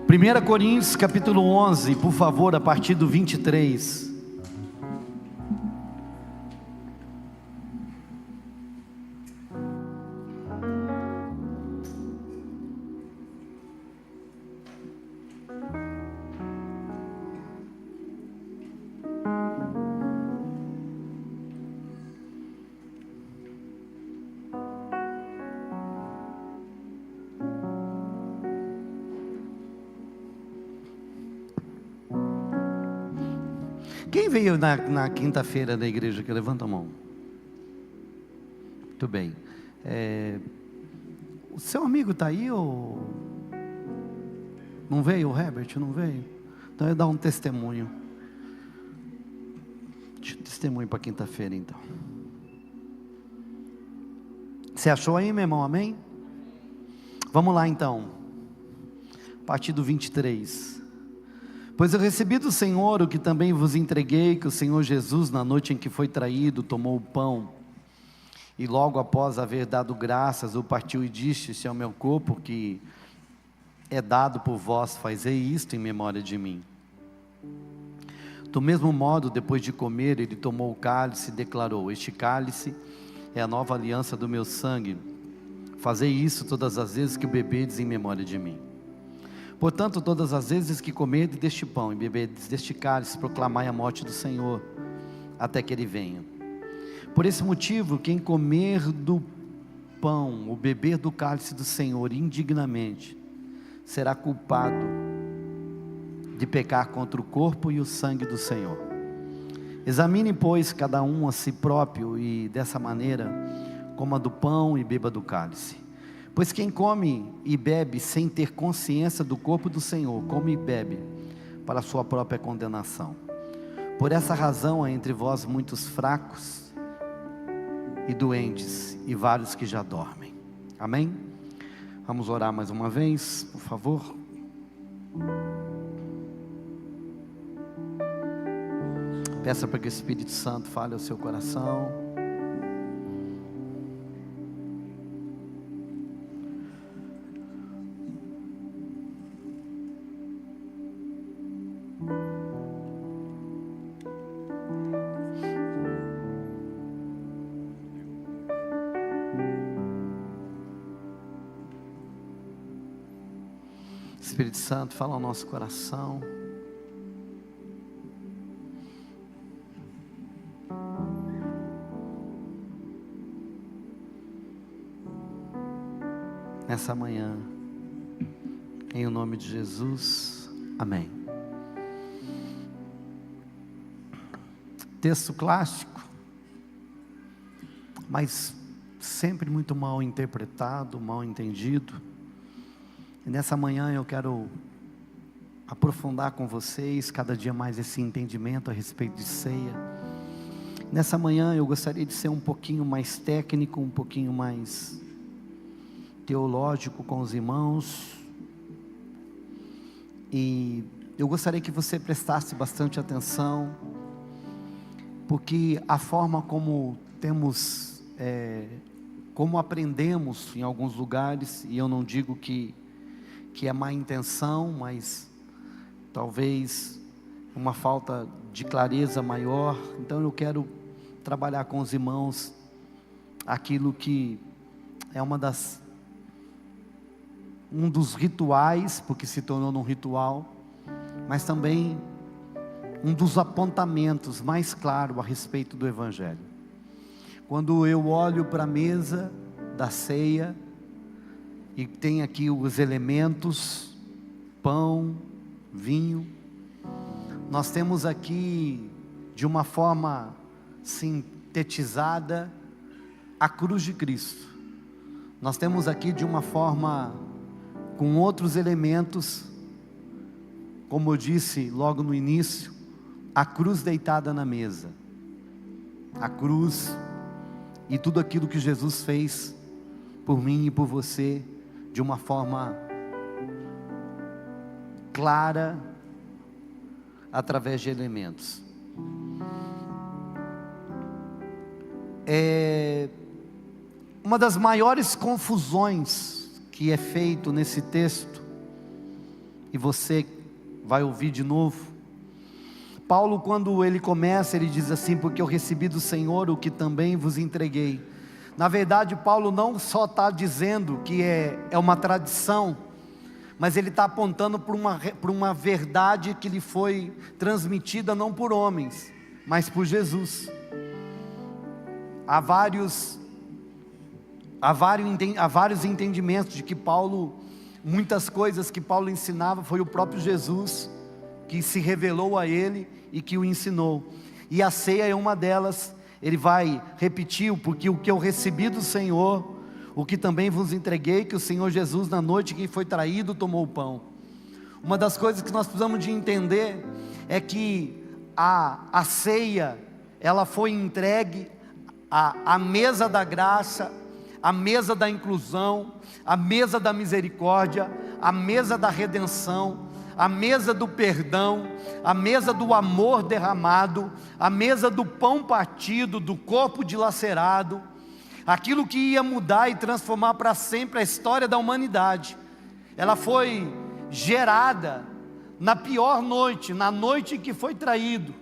1 Coríntios capítulo 11, por favor, a partir do 23. Quem veio na quinta-feira da igreja aqui? Levanta a mão. Muito bem. O seu amigo está aí ou... Não veio? O Herbert não veio? Então eu dar um testemunho. Deixa eu testemunho para quinta-feira então. Você achou aí, meu irmão? Amém? Vamos lá então. A partir do 23. Pois eu recebi do Senhor o que também vos entreguei, que o Senhor Jesus, na noite em que foi traído, tomou o pão, e logo após haver dado graças, o partiu e disse: este é o meu corpo que é dado por vós, fazei isto em memória de mim. Do mesmo modo, depois de comer, ele tomou o cálice e declarou: este cálice é a nova aliança do meu sangue, fazei isso todas as vezes que o bebedes em memória de mim. Portanto, todas as vezes que comerdes deste pão e beberdes deste cálice, proclamai a morte do Senhor, até que Ele venha. Por esse motivo, quem comer do pão, ou beber do cálice do Senhor indignamente, será culpado de pecar contra o corpo e o sangue do Senhor. Examine, pois, cada um a si próprio, e dessa maneira, coma do pão e beba do cálice. Pois quem come e bebe sem ter consciência do corpo do Senhor, come e bebe para a sua própria condenação. Por essa razão há entre vós muitos fracos e doentes, e vários que já dormem. Amém? Vamos orar mais uma vez, por favor. Peça para que o Espírito Santo fale ao seu coração. Espírito Santo, fala ao nosso coração. Nessa manhã, em o nome de Jesus, amém. Texto clássico, mas sempre muito mal interpretado, mal entendido. E nessa manhã eu quero aprofundar com vocês cada dia mais esse entendimento a respeito de ceia. Nessa manhã eu gostaria de ser um pouquinho mais técnico, um pouquinho mais teológico com os irmãos. E eu gostaria que você prestasse bastante atenção, porque a forma como temos, como aprendemos em alguns lugares, e eu não digo que é má intenção, mas talvez uma falta de clareza maior. Então eu quero trabalhar com os irmãos aquilo que é um dos rituais, porque se tornou um ritual, mas também um dos apontamentos mais claros a respeito do Evangelho. Quando eu olho para a mesa da ceia, e tem aqui os elementos, pão, vinho, nós temos aqui, de uma forma sintetizada, a cruz de Cristo. Nós temos aqui de uma forma, com outros elementos, como eu disse logo no início, a cruz deitada na mesa. A cruz e tudo aquilo que Jesus fez por mim e por você, de uma forma clara, através de elementos. Uma das maiores confusões que é feito nesse texto, e você vai ouvir de novo. Paulo, quando ele começa, ele diz assim: porque eu recebi do Senhor o que também vos entreguei. Na verdade, Paulo não só está dizendo que é uma tradição, mas ele está apontando para uma verdade que lhe foi transmitida não por homens, mas por Jesus. Há vários entendimentos de que Paulo, muitas coisas que Paulo ensinava, foi o próprio Jesus que se revelou a ele e que o ensinou. E a ceia é uma delas. Ele vai repetir: porque o que eu recebi do Senhor, o que também vos entreguei, que o Senhor Jesus, na noite que foi traído, tomou o pão. Uma das coisas que nós precisamos de entender é que a ceia, ela foi entregue, a mesa da graça, a mesa da inclusão, a mesa da misericórdia, a mesa da redenção, a mesa do perdão, a mesa do amor derramado, a mesa do pão partido, do corpo dilacerado, aquilo que ia mudar e transformar para sempre a história da humanidade. Ela foi gerada na pior noite, na noite em que foi traído.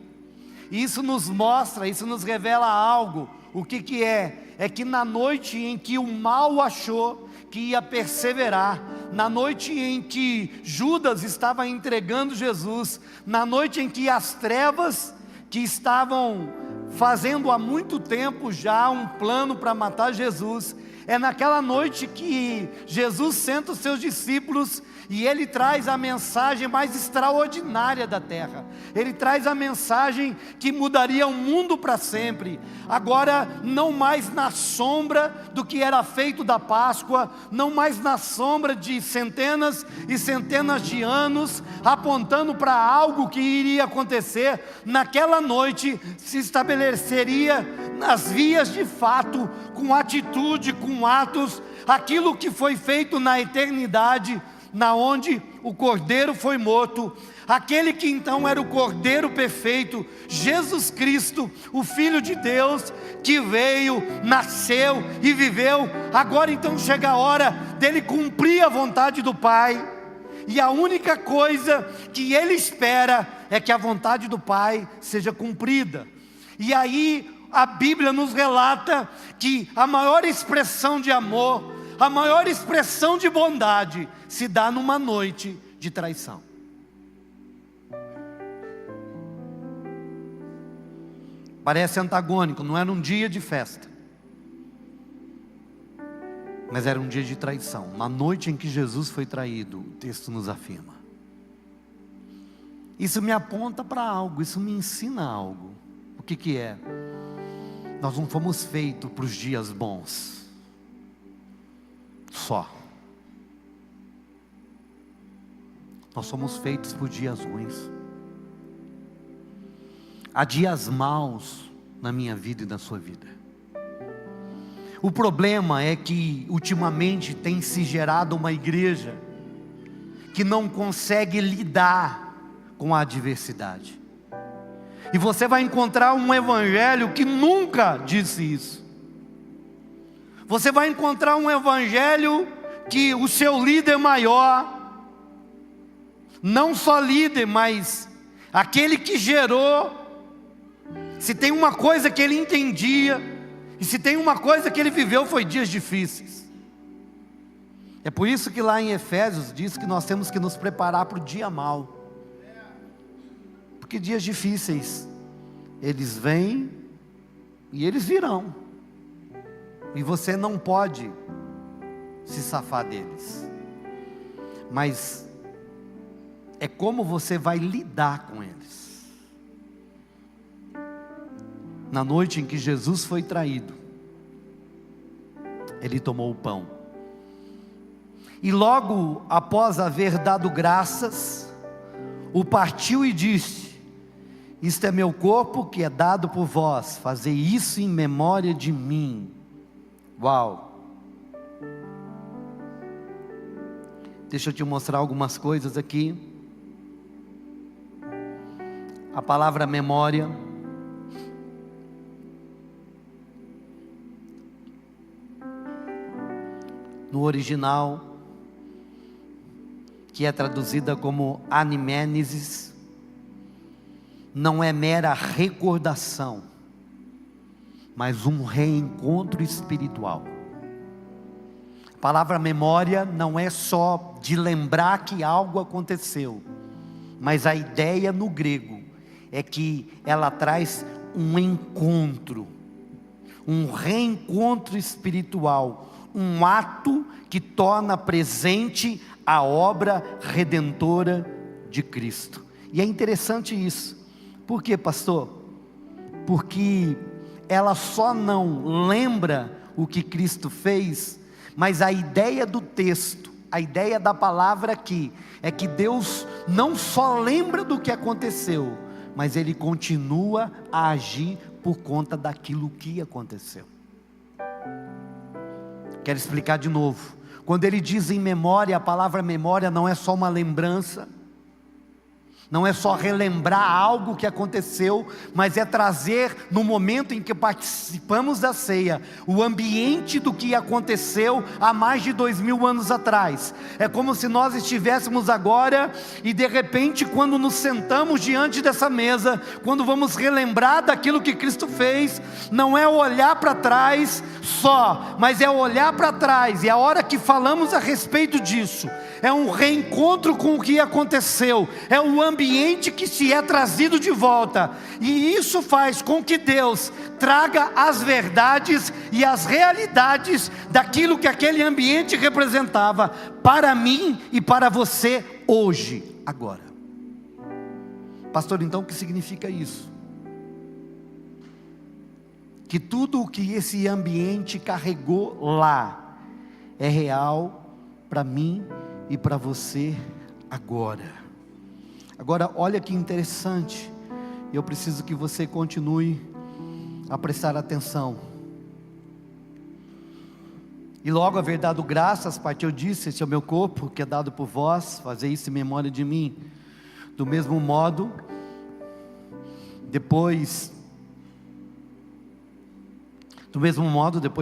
E isso nos mostra, isso nos revela algo. O que é? É que na noite em que o mal achou que ia perseverar, na noite em que Judas estava entregando Jesus, na noite em que as trevas, que estavam fazendo há muito tempo já um plano para matar Jesus, é naquela noite que Jesus senta os seus discípulos e ele traz a mensagem mais extraordinária da terra. Ele traz a mensagem que mudaria o mundo para sempre. Agora não mais na sombra do que era feito da Páscoa, não mais na sombra de centenas e centenas de anos, apontando para algo que iria acontecer. Naquela noite se estabeleceria nas vias de fato, com atitude, com atos, aquilo que foi feito na eternidade, na onde o Cordeiro foi morto, aquele que então era o Cordeiro perfeito, Jesus Cristo, o Filho de Deus, que veio, nasceu e viveu. Agora então chega a hora dele cumprir a vontade do Pai, e a única coisa que ele espera é que a vontade do Pai seja cumprida. E aí a Bíblia nos relata que a maior expressão de amor, a maior expressão de bondade se dá numa noite de traição. Parece antagônico, não era um dia de festa, mas era um dia de traição. Na noite em que Jesus foi traído, o texto nos afirma. Isso me aponta para algo, isso me ensina algo. O que é? Nós não fomos feitos para os dias bons só. Nós somos feitos por dias ruins. Há dias maus na minha vida e na sua vida. O problema é que ultimamente tem se gerado uma igreja que não consegue lidar com a adversidade. E você vai encontrar um evangelho que nunca disse isso. Você vai encontrar um evangelho que o seu líder maior, não só líder, mas aquele que gerou, se tem uma coisa que ele entendia, e se tem uma coisa que ele viveu, foi dias difíceis. É por isso que lá em Efésios diz que nós temos que nos preparar para o dia mau. Porque dias difíceis, eles vêm e eles virão. E você não pode se safar deles. Mas é como você vai lidar com eles. Na noite em que Jesus foi traído, ele tomou o pão. E logo após haver dado graças, o partiu e disse: isto é meu corpo que é dado por vós, fazei isso em memória de mim. Uau! Deixa eu te mostrar algumas coisas aqui. A palavra memória, no original, que é traduzida como anamnesis, não é mera recordação, mas um reencontro espiritual. A palavra memória não é só de lembrar que algo aconteceu, mas a ideia no grego é que ela traz um encontro, um reencontro espiritual, um ato que torna presente a obra redentora de Cristo. E é interessante isso. Por quê, pastor? Porque ela só não lembra o que Cristo fez, mas a ideia do texto, a ideia da palavra aqui, é que Deus não só lembra do que aconteceu, mas Ele continua a agir por conta daquilo que aconteceu. Quero explicar de novo. Quando ele diz em memória, a palavra memória não é só uma lembrança, não é só relembrar algo que aconteceu, mas é trazer no momento em que participamos da ceia, o ambiente do que aconteceu há mais de 2000 anos atrás. É como se nós estivéssemos agora e de repente quando nos sentamos diante dessa mesa, quando vamos relembrar daquilo que Cristo fez, não é olhar para trás só, mas é olhar para trás, e a hora que falamos a respeito disso, é um reencontro com o que aconteceu, é um ambiente que se é trazido de volta, e isso faz com que Deus traga as verdades e as realidades daquilo que aquele ambiente representava para mim e para você hoje, agora. Pastor, então o que significa isso? Que tudo o que esse ambiente carregou lá é real para mim e para você agora. Agora olha que interessante, eu preciso que você continue a prestar atenção. E logo a verdade do graças, parte eu disse, este é o meu corpo que é dado por vós, fazei isso em memória de mim. Do mesmo modo, depois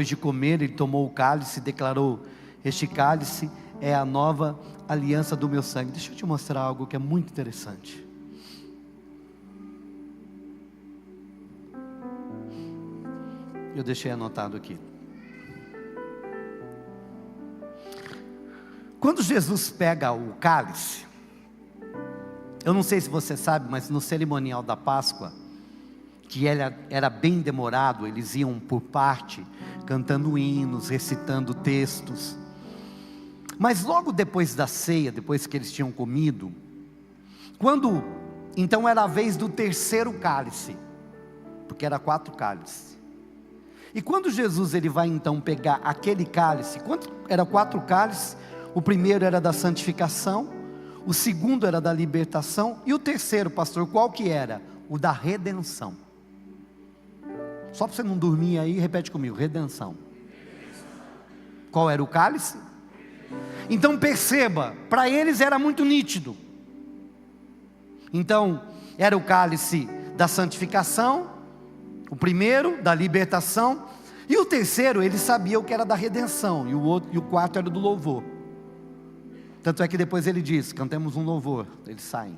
de comer, ele tomou o cálice e declarou: este cálice é a nova aliança do meu sangue. Deixa eu te mostrar algo que é muito interessante. Eu deixei anotado aqui. Quando Jesus pega o cálice, eu não sei se você sabe, mas no cerimonial da Páscoa, que era bem demorado, eles iam por parte, cantando hinos, recitando textos. Mas logo depois da ceia, depois que eles tinham comido, então era a vez do terceiro cálice, porque era 4 cálices. E quando Jesus ele vai então pegar aquele cálice, eram 4 cálices, o primeiro era da santificação, o segundo era da libertação, e o terceiro, pastor, qual que era? O da redenção. Só para você não dormir aí, repete comigo: redenção. Qual era o cálice? Então perceba, para eles era muito nítido. Então era o cálice da santificação, o primeiro da libertação, e o terceiro eles sabiam que era da redenção, e o quarto era do louvor. Tanto é que depois ele diz: cantemos um louvor, eles saem.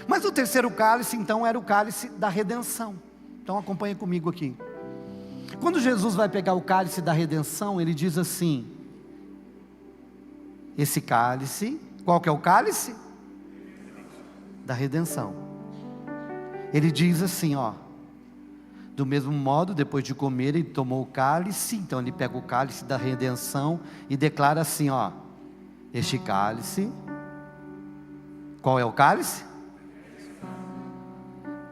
Mas o terceiro cálice então era o cálice da redenção. Então acompanha comigo aqui. Quando Jesus vai pegar o cálice da redenção, ele diz assim: esse cálice, qual que é o cálice? Da redenção. Ele diz assim, ó: do mesmo modo, depois de comer, ele tomou o cálice. Então ele pega o cálice da redenção e declara assim, ó: este cálice, qual é o cálice?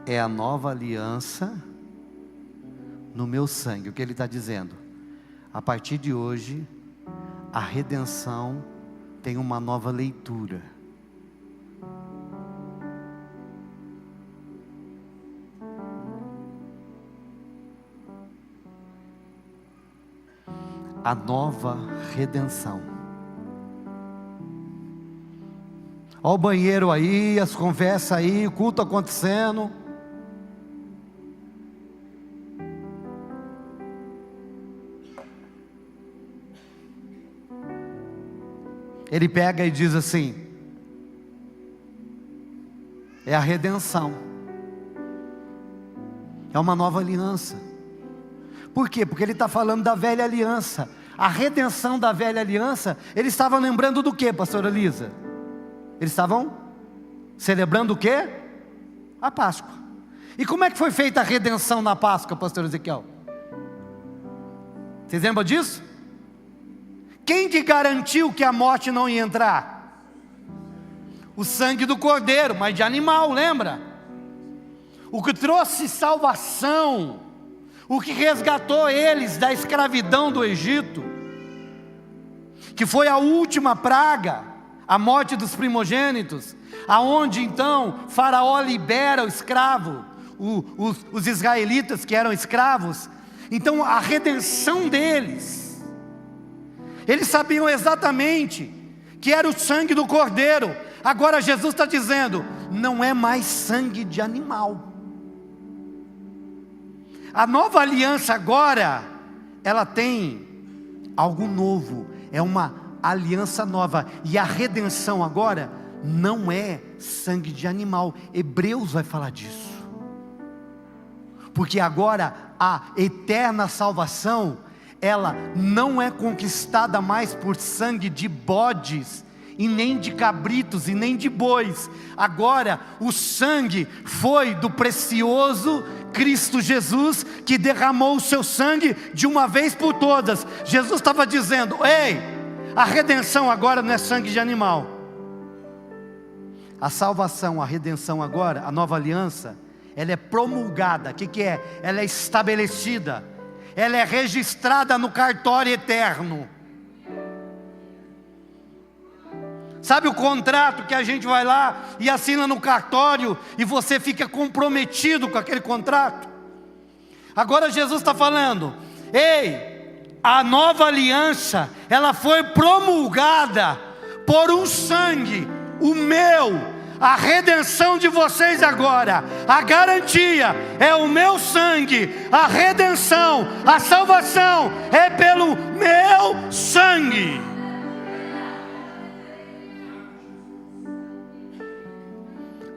É a nova aliança no meu sangue. O que ele está dizendo? A partir de hoje, a redenção tem uma nova leitura. A nova redenção. Olha o banheiro aí, as conversas aí, o culto acontecendo. Ele pega e diz assim: é a redenção, é uma nova aliança. Por quê? Porque ele está falando da velha aliança. A redenção da velha aliança, eles estavam lembrando do que, pastora Elisa? Eles estavam celebrando o quê? A Páscoa. E como é que foi feita a redenção na Páscoa, pastor Ezequiel? Vocês lembram disso? Quem que garantiu que a morte não ia entrar? O sangue do cordeiro, mas de animal, lembra? O que trouxe salvação, o que resgatou eles da escravidão do Egito, que foi a última praga, a morte dos primogênitos, aonde então Faraó libera o escravo, os israelitas que eram escravos. Então a redenção deles, eles sabiam exatamente que era o sangue do cordeiro. Agora Jesus está dizendo, não é mais sangue de animal. A nova aliança agora, ela tem algo novo, é uma aliança nova. E a redenção agora não é sangue de animal. Hebreus vai falar disso. Porque agora a eterna salvação, ela não é conquistada mais por sangue de bodes, e nem de cabritos, e nem de bois. Agora o sangue foi do precioso Cristo Jesus, que derramou o seu sangue de uma vez por todas. Jesus estava dizendo, ei, a redenção agora não é sangue de animal. A salvação, a redenção agora, a nova aliança, ela é promulgada. O que é? Ela é estabelecida, ela é registrada no cartório eterno. Sabe o contrato que a gente vai lá e assina no cartório e você fica comprometido com aquele contrato? Agora Jesus está falando, ei, a nova aliança, ela foi promulgada por um sangue, o meu, a redenção de vocês agora, a garantia é o meu sangue, a redenção, a salvação é pelo meu sangue.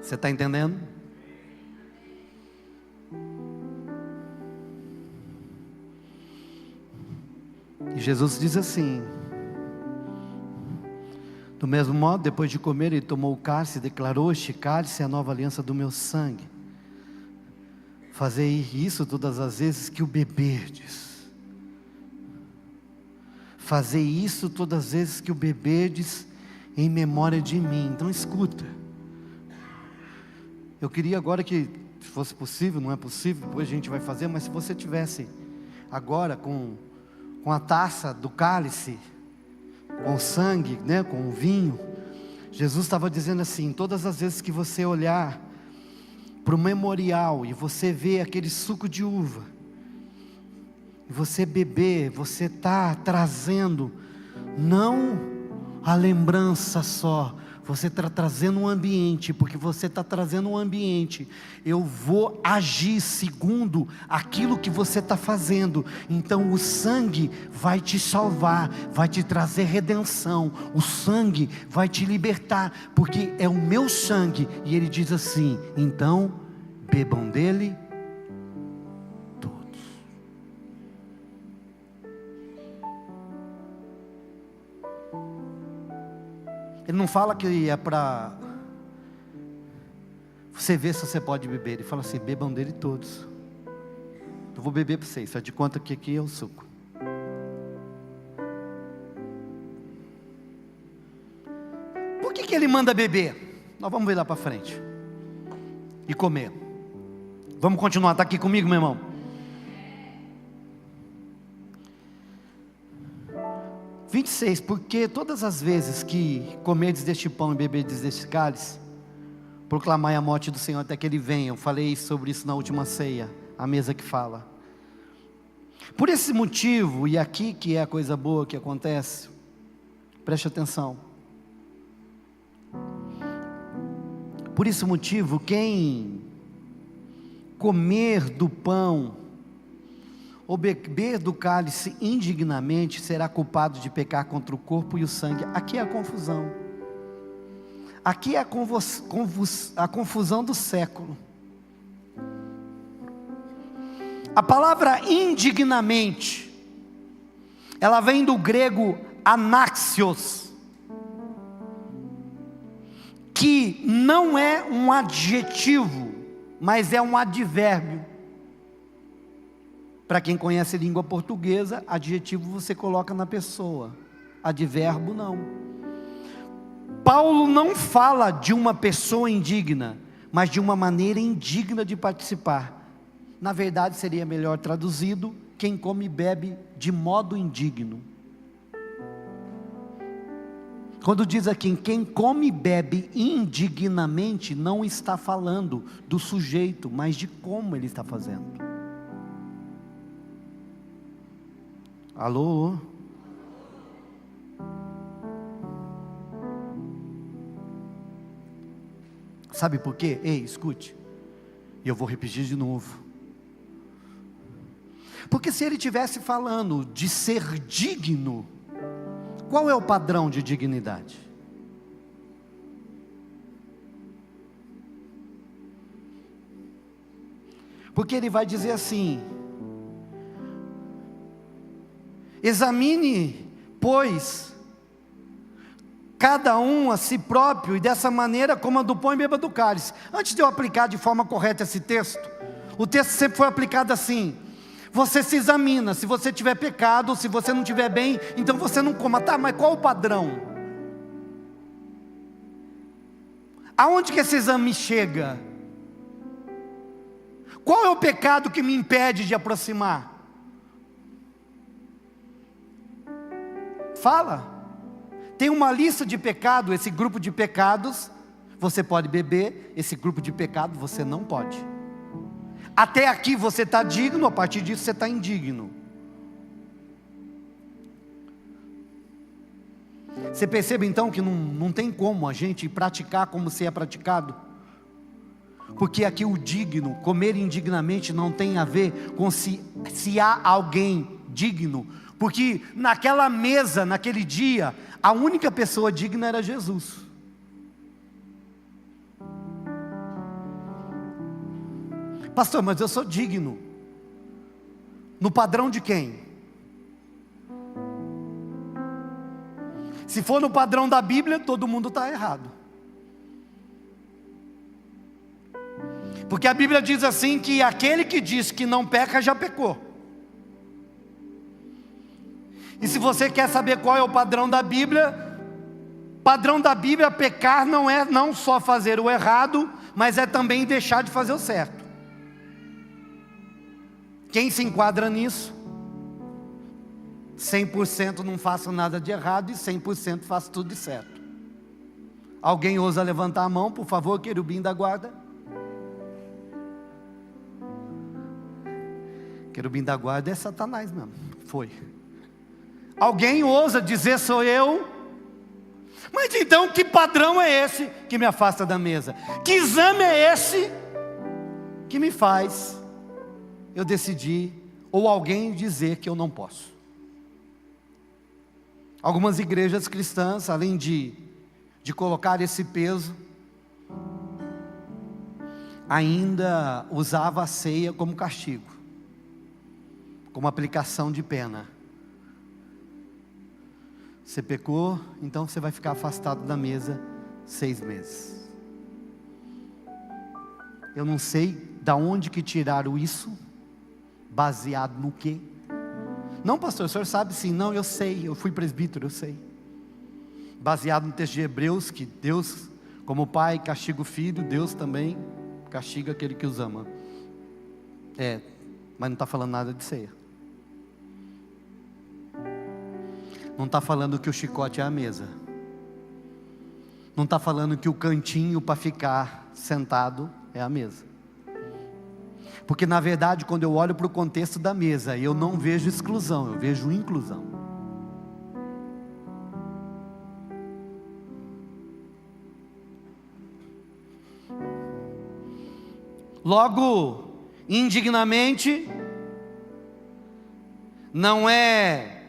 Você está entendendo? E Jesus diz assim: do mesmo modo, depois de comer, ele tomou o cálice e declarou: este cálice é a nova aliança do meu sangue. Fazei isso todas as vezes que o beberdes. Fazei isso todas as vezes que o beberdes em memória de mim. Então escuta. Eu queria agora que fosse possível, não é possível, depois a gente vai fazer, mas se você tivesse agora com a taça do cálice, com o sangue, né, com o vinho, Jesus estava dizendo assim: todas as vezes que você olhar para o memorial e você ver aquele suco de uva, e você beber, você está trazendo não a lembrança só, você está trazendo um ambiente, porque você está trazendo um ambiente, eu vou agir segundo aquilo que você está fazendo. Então o sangue vai te salvar, vai te trazer redenção, o sangue vai te libertar, porque é o meu sangue. E ele diz assim: então bebam dele todos. Ele não fala que é para você ver se você pode beber. Ele fala assim: bebam dele todos. Eu vou beber para vocês, faz de conta que aqui é o suco. Por que ele manda beber? Nós vamos ver lá para frente. E comer. Vamos continuar, está aqui comigo, meu irmão? 26, porque todas as vezes que comerdes deste pão e beberdes deste cálice, proclamai a morte do Senhor até que Ele venha. Eu falei sobre isso na última ceia, a mesa que fala. Por esse motivo, e aqui que é a coisa boa que acontece, preste atenção. Por esse motivo, quem comer do pão ou beber do cálice indignamente será culpado de pecar contra o corpo e o sangue. Aqui é a confusão. Aqui é a confusão do século. A palavra indignamente, ela vem do grego anaxios, que não é um adjetivo, mas é um advérbio. Para quem conhece língua portuguesa, adjetivo você coloca na pessoa, advérbio não. Paulo não fala de uma pessoa indigna, mas de uma maneira indigna de participar. Na verdade seria melhor traduzido, quem come e bebe de modo indigno. Quando diz aqui, quem come e bebe indignamente, não está falando do sujeito, mas de como ele está fazendo. Alô? Sabe por quê? Ei, escute, e eu vou repetir de novo. Porque se ele estivesse falando de ser digno, qual é o padrão de dignidade? Porque ele vai dizer assim: examine, pois, cada um a si próprio, e dessa maneira coma do pão e beba do cálice. Antes de eu aplicar de forma correta esse texto, o texto sempre foi aplicado assim: você se examina, se você tiver pecado, se você não tiver bem, então você não coma. Tá, mas qual o padrão? Aonde que esse exame chega? Qual é o pecado que me impede de aproximar? Fala. Tem uma lista de pecado, esse grupo de pecados, você pode beber, esse grupo de pecado você não pode. Até aqui você está digno, a partir disso você está indigno. Você percebe então que não tem como a gente praticar como se é praticado? Porque aqui o digno, comer indignamente, não tem a ver com se há alguém digno. Porque naquela mesa, naquele dia, a única pessoa digna era Jesus. Pastor, mas eu sou digno. No padrão de quem? Se for no padrão da Bíblia, todo mundo está errado. Porque a Bíblia diz assim que aquele que diz que não peca, já pecou. E se você quer saber qual é o padrão da Bíblia, pecar não é não só fazer o errado, mas é também deixar de fazer o certo. Quem se enquadra nisso? 100% não faço nada de errado e 100% faço tudo de certo. Alguém ousa levantar a mão, por favor, querubim da guarda? Querubim da guarda é Satanás mesmo, foi. Alguém ousa dizer sou eu? Mas então que padrão é esse que me afasta da mesa? Que exame é esse que me faz eu decidir, ou alguém dizer que eu não posso? Algumas igrejas cristãs, além de colocar esse peso, ainda usava a ceia como castigo, como aplicação de pena. Você pecou, então você vai ficar afastado da mesa 6 meses. Eu não sei da onde que tiraram isso, baseado no quê? Não, pastor, o senhor sabe sim. Não, eu sei, eu fui presbítero, eu sei. Baseado no texto de Hebreus, que Deus, como Pai castiga o Filho, Deus também castiga aquele que os ama. Mas não está falando nada de ceia. Não está falando que o chicote é a mesa. Não está falando que o cantinho para ficar sentado é a mesa. Porque na verdade, quando eu olho para o contexto da mesa, eu não vejo exclusão, eu vejo inclusão. Logo, indignamente, não é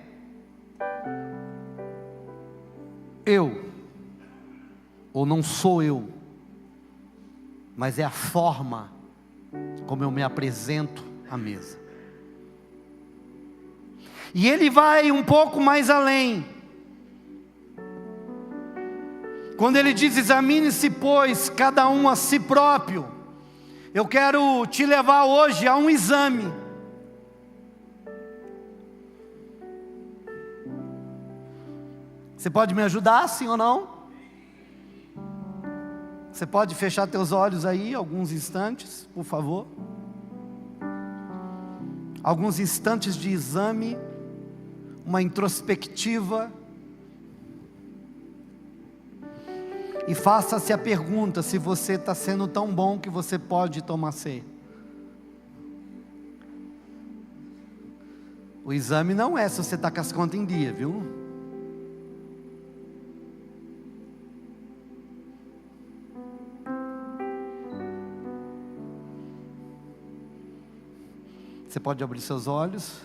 ou não sou eu, mas é a forma como eu me apresento à mesa. E ele vai um pouco mais além, quando ele diz: examine-se, pois, cada um a si próprio. Eu quero te levar hoje a um exame. Você pode me ajudar, sim ou não? Você pode fechar teus olhos aí, alguns instantes, por favor? Alguns instantes de exame, uma introspectiva. E faça-se a pergunta se você está sendo tão bom que você pode tomar ceia. O exame não é se você está com as contas em dia, viu? Você pode abrir seus olhos.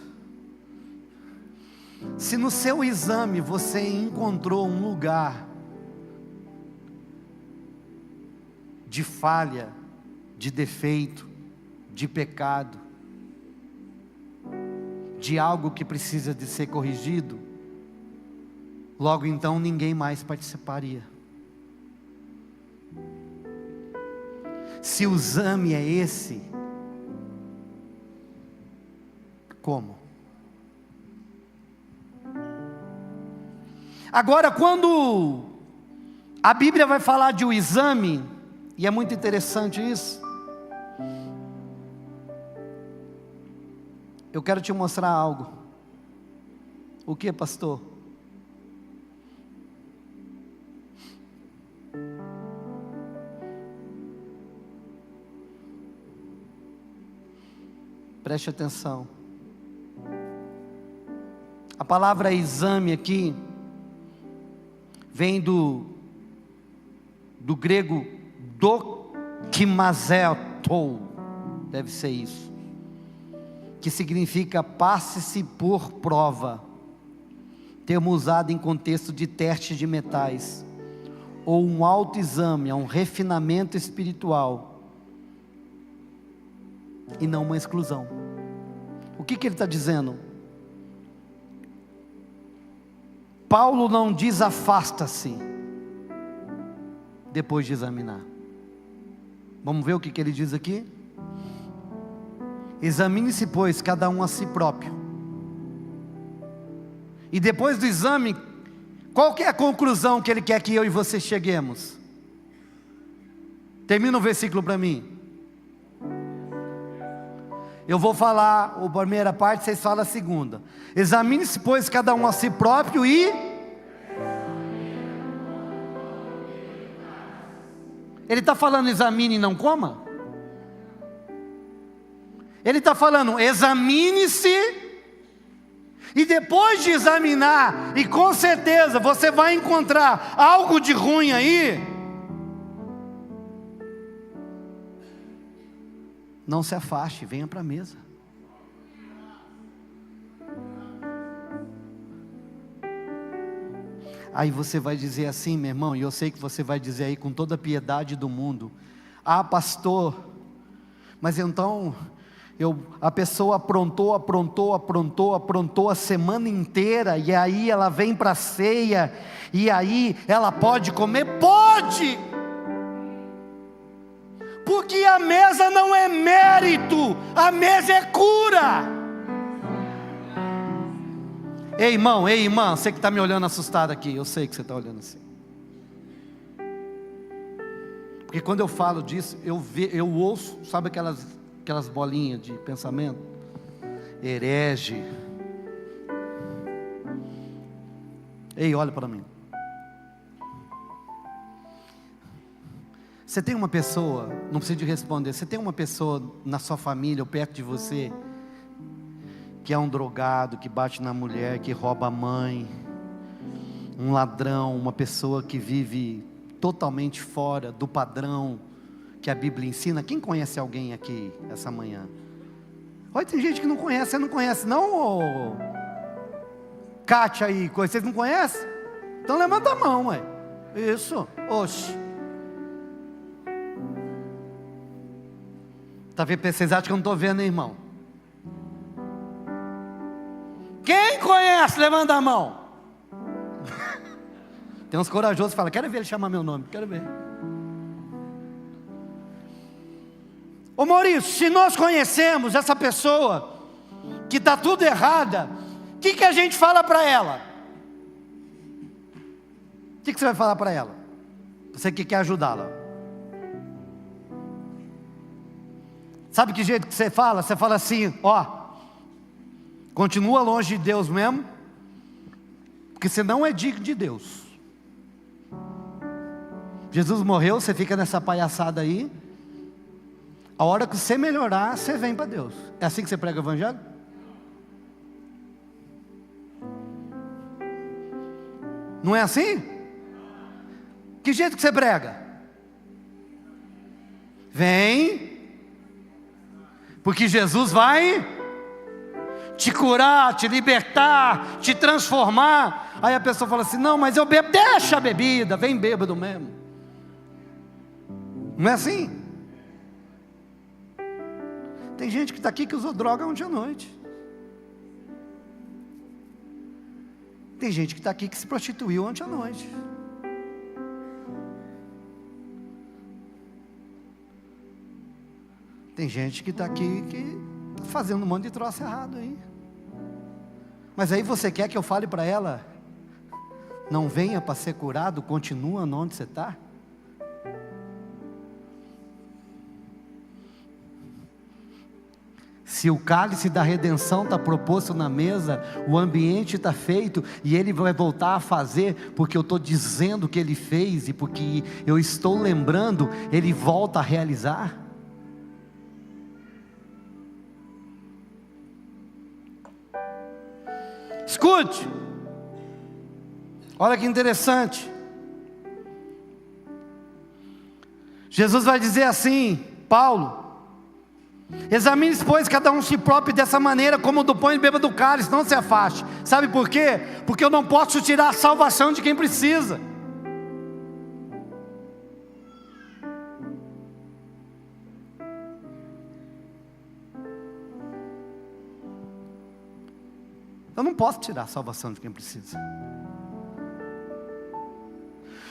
Se no seu exame você encontrou um lugar de falha, de defeito, de pecado, de algo que precisa de ser corrigido, logo então ninguém mais participaria. Se o exame é esse, como? Agora, quando a Bíblia vai falar de um exame, e é muito interessante isso, eu quero te mostrar algo. O que, pastor? Preste atenção. A palavra exame aqui vem do grego dokimazeto, deve ser isso, que significa passe-se por prova, termo usado em contexto de teste de metais, ou um autoexame, um refinamento espiritual, e não uma exclusão. O que ele está dizendo? Paulo não diz afasta-se depois de examinar. Vamos ver o que ele diz aqui? Examine-se, pois, cada um a si próprio. E depois do exame, qual que é a conclusão que ele quer que eu e você cheguemos? Termina o versículo para mim. Eu vou falar a primeira parte, vocês falam a segunda. Examine-se, pois, cada um a si próprio e... Ele está falando examine e não coma? Ele está falando examine-se, e depois de examinar, e com certeza você vai encontrar algo de ruim aí, não se afaste, venha para a mesa. Aí você vai dizer assim, meu irmão, e eu sei que você vai dizer aí com toda a piedade do mundo: ah, pastor, mas então a pessoa aprontou a semana inteira, e aí ela vem para a ceia, e aí ela pode comer? Pode! Porque a mesa não é mérito, a mesa é cura. Ei irmão, ei irmã, você que está me olhando assustado aqui, eu sei que você está olhando assim. Porque quando eu falo disso, eu ouço, sabe aquelas bolinhas de pensamento? Herege. Ei, olha para mim. Você tem uma pessoa, não precisa de responder, você tem uma pessoa na sua família ou perto de você, que é um drogado, que bate na mulher, que rouba a mãe, um ladrão, uma pessoa que vive totalmente fora do padrão que a Bíblia ensina? Quem conhece alguém aqui essa manhã? Olha, tem gente que não conhece. Você não conhece não, Kátia aí? Vocês não conhecem? Então levanta a mão, ué. Isso, oxe. Tá vendo? Vocês acham que eu não estou vendo, hein, irmão? Quem conhece? Levanta a mão. Tem uns corajosos que falam, quero ver ele chamar meu nome, quero ver. Ô Maurício, se nós conhecemos essa pessoa que está tudo errada, o que a gente fala para ela? O que você vai falar para ela? Você que quer ajudá-la. Sabe que jeito que você fala? Você fala assim, ó, continua longe de Deus mesmo, porque você não é digno de Deus. Jesus morreu, você fica nessa palhaçada aí. A hora que você melhorar, você vem para Deus. É assim que você prega o evangelho? Não é assim? Que jeito que você prega? Vem, porque Jesus vai te curar, te libertar, te transformar. Aí a pessoa fala assim, não, mas eu bebo, deixa a bebida, vem bêbado mesmo. Não é assim? Tem gente que está aqui que usou droga ontem à noite. Tem gente que está aqui que se prostituiu ontem à noite. Tem gente que está aqui que está fazendo um monte de troço errado aí. Mas aí você quer que eu fale para ela, não venha para ser curado, continua onde você está? Se o cálice da redenção está proposto na mesa, o ambiente está feito, e ele vai voltar a fazer, porque eu estou dizendo que ele fez, e porque eu estou lembrando, ele volta a realizar. Escute, olha que interessante, Jesus vai dizer assim, Paulo, examine, pois, cada um si próprio dessa maneira, como do pão e beba do cálice, não se afaste. Sabe por quê? Porque eu não posso tirar a salvação de quem precisa. Eu não posso tirar a salvação de quem precisa.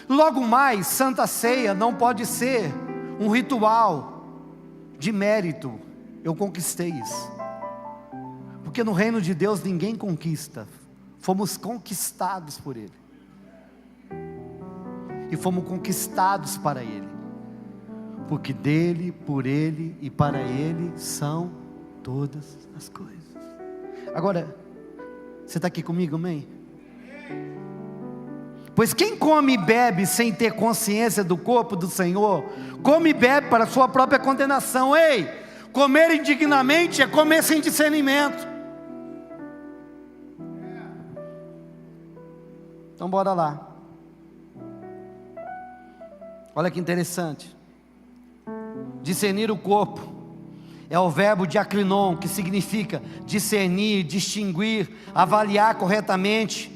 Logo mais, Santa Ceia não pode ser um ritual de mérito. Eu conquistei isso. Porque no reino de Deus ninguém conquista. Fomos conquistados por Ele. E fomos conquistados para Ele. Porque dEle, por Ele e para Ele são todas as coisas. Agora, você está aqui comigo, amém? Pois quem come e bebe sem ter consciência do corpo do Senhor, come e bebe para a sua própria condenação. Ei, comer indignamente é comer sem discernimento. Então bora lá. Olha que interessante. Discernir o corpo é o verbo diakrinon, que significa discernir, distinguir, avaliar corretamente.